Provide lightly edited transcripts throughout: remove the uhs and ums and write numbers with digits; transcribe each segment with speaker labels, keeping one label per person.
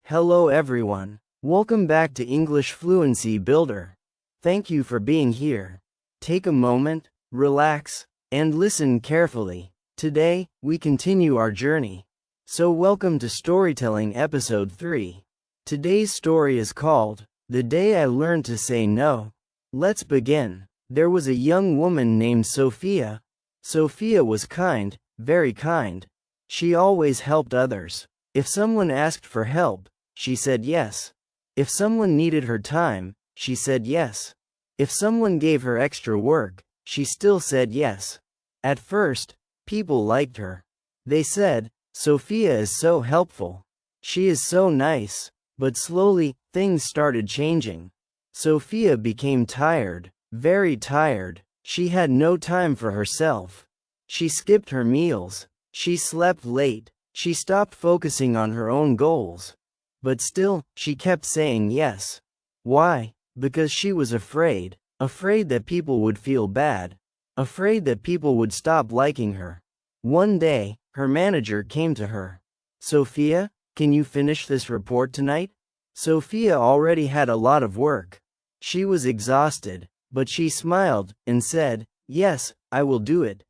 Speaker 1: Hello everyone. Welcome back to English Fluency Builder. Thank you for being here. Take a moment, relax, and listen carefully. Today, we continue our journey. So welcome to Storytelling Episode 3. Today's story is called, The Day I Learned to Say No. Let's begin. There was a young woman named Sophia. Sophia was kind, very kind. She always helped others. If someone asked for help, she said yes. If someone needed her time, she said yes. If someone gave her extra work, she still said yes. At first, people liked her. They said, Sophia is so helpful. She is so nice. But slowly, things started changing. Sophia became tired, very tired. She had no time for herself. She skipped her meals. She slept late. She stopped focusing on her own goals. But still, she kept saying yes. Why? Because she was afraid. Afraid that people would feel bad. Afraid that people would stop liking her. One day, her manager came to her. Sophia, can you finish this report tonight? Sophia already had a lot of work. She was exhausted, but she smiled and said, yes, I will do it.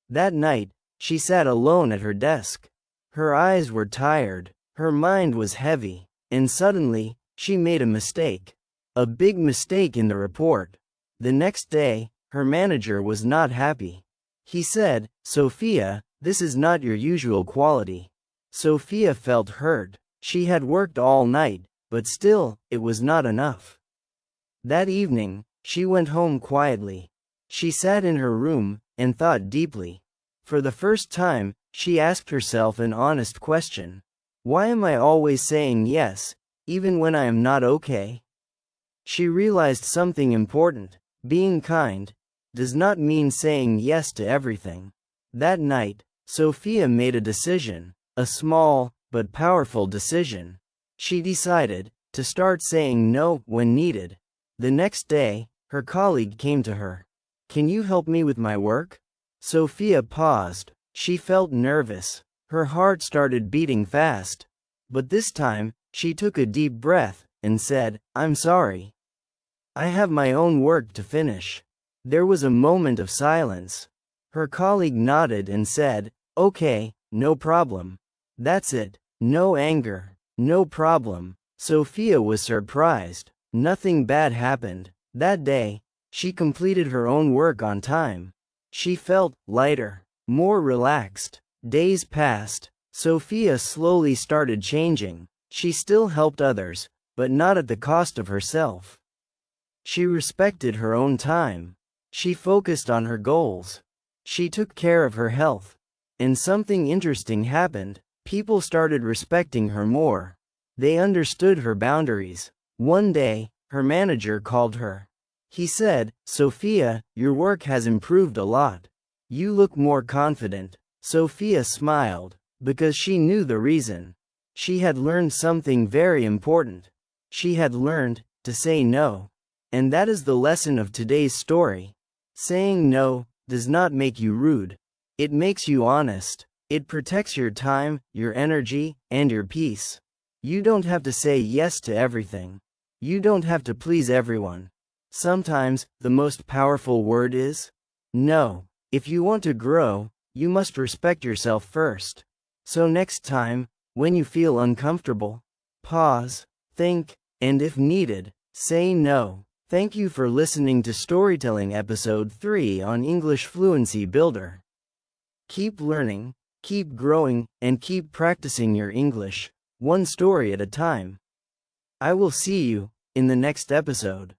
Speaker 1: That night, she sat alone at her desk. Her eyes were tired, her mind was heavy, and suddenly, she made a mistake. A big mistake in the report. The next day, her manager was not happy. He said, Sophia, this is not your usual quality. Sophia felt hurt. She had worked all night, but still, it was not enough. That evening, she went home quietly. She sat in her room and thought deeply. For the first time, she asked herself an honest question. Why am I always saying yes, even when I am not okay? She realized something important. Being kind does not mean saying yes to everything. That night, Sophia made a decision, a small but powerful decision. She decided to start saying no when needed. The next day, her colleague came to her. Can you help me with my work? Sophia paused. She felt nervous. Her heart started beating fast. But this time, she took a deep breath and said, I'm sorry. I have my own work to finish. There was a moment of silence. Her colleague nodded and said, okay, no problem. That's it. No anger. No problem. Sophia was surprised. Nothing bad happened. That day, she completed her own work on time. She felt lighter, more relaxed. Days passed. Sophia slowly started changing. She still helped others, but not at the cost of herself. She respected her own time. She focused on her goals. She took care of her health. And something interesting happened. People started respecting her more. They understood her boundaries. One day, her manager called her. He said, Sophia, your work has improved a lot. You look more confident. Sophia smiled, because she knew the reason. She had learned something very important. She had learned to say no. And that is the lesson of today's story. Saying no does not make you rude. It makes you honest. It protects your time, your energy, and your peace. You don't have to say yes to everything. You don't have to please everyone. Sometimes, the most powerful word is no. If you want to grow, you must respect yourself first. So next time, when you feel uncomfortable, pause, think, and if needed, say no. Thank you for listening to Storytelling Episode 3 on English Fluency Builder. Keep learning, keep growing, and keep practicing your English, one story at a time. I will see you in the next episode.